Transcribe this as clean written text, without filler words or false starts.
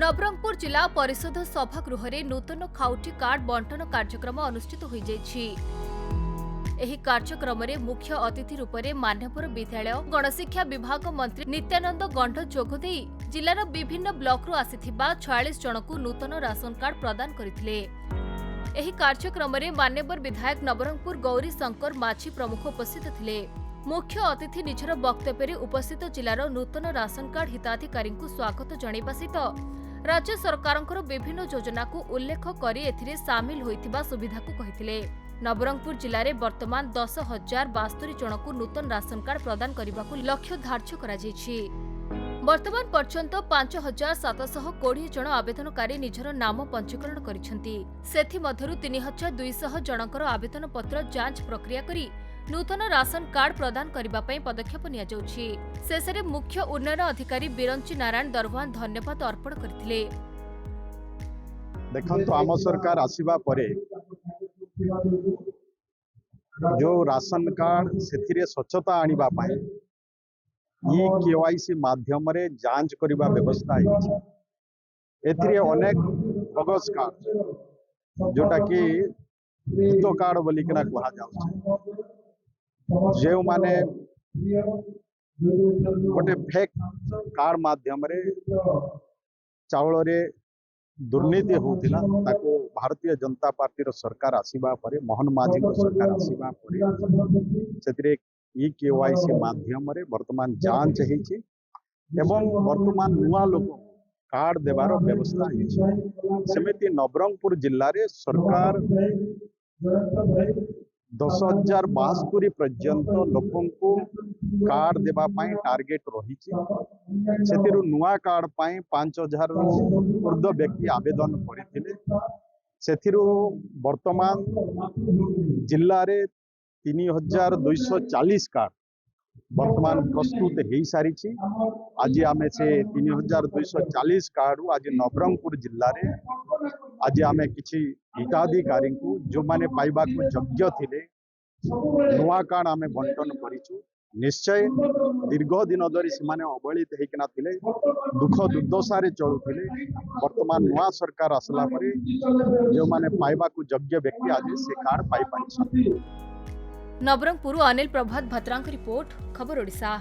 नवरंगपुर जिला परिषद सभागृह रे नूतन खाउटी कार्ड बंटन कार्यक्रम अनुष्ठित हो जाइछि। एही कार्यक्रम रे मुख्य अतिथि रूप में मान्यवर विद्यालय गणशिक्षा विभाग मंत्री नित्यानंद गंड जोगदे जिलार विभिन्न ब्लॉक रु आसिथिबा 46 जन को नूतन राशन कार्ड प्रदान करथिले। एही कार्यक्रम रे मान्यवर विधायक नवरंगपुर गौरी शंकर माछी प्रमुख उपस्थित थिले। मुख्य अतिथि निजर वक्तव्य उपस्थित जिलार नूतन राशन कार्ड हिताधिकारी को स्वागत जणाइबा सहित राज्य सरकारंकर विभिन्न योजना को उल्लेख करी एथिरे सामिल होइथिबा सुविधा को कहिथिले। नवरंगपुर जिले में वर्तमान 10,072 जन को नूतन राशन कार्ड प्रदान करने को लक्ष्य धार्य करा जायछि। वर्तमान पर्यंत 5,720 जन आवेदनकारी निजर नाम पंजीकरण करिसेंति। सेथि मध्यरु 3,200 जनकर आवेदन पत्र जांच प्रक्रिया करी नूतन राशन कार्ड प्रदान करने पई पदक्षेप निया जाउछि। शेषरे मुख्य उन्नयन अधिकारी बिरंची नारायण दरवान धन्यवाद अर्पण करथिले। देखंतु आम सरकार आसीबा परे जो राशन कार्ड से स्वच्छता आनिबा पाई ई केवाईसी माध्यम रे जांच करिबा व्यवस्था है। एथिरे अनेक बगस कार्ड जोटा कि हित कार्ड बोली किना कहा जाउछ, जो माने गोटे फेक कार्ड माध्यम रे चावल रे दुर्नीति होतिला ताको भारतीय जनता पार्टी रो सरकार आसीबा परे मोहन माझी को सरकार आसीबा परे सेतिरे ई केवाईसी माध्यम रे वर्तमान जांच हेछि एवं वर्तमान नुआ लोक कार्ड देबार व्यवस्था हेछि। सेमिति नवरंगपुर जिल्ला रे सरकार 10,072 पर्यंत लोकों को कार्ड देबा पाई टार्गेट रही। से नुआ कार्ड पाई 5,000 ऊर्ध व्यक्ति आवेदन करथिले। सेथिरु वर्तमान जिल्ला रे 3,240 कार्ड वर्तमान प्रस्तुत हो सारी। आज आमे से 3,240 कार्ड आज नवरंगपुर जिल्ला रे आज आमे किछि हिताधिकारी को जो माने पाइबा को योग्य थिले नुआ कार्ड आमे बंटन करिछु। निश्चय दीर्घ दिन धरी से माने अवहेलित हेकिना थिले, दुख दुर्दशा रे चलुथिले। वर्तमान नुआ सरकार आसला परे जो माने पाइबा को योग्य व्यक्ति आज से कार्ड पाई पाइछथि। नवरंगपुर अनिल प्रभात भत्रांक रिपोर्ट खबर ओडिशा।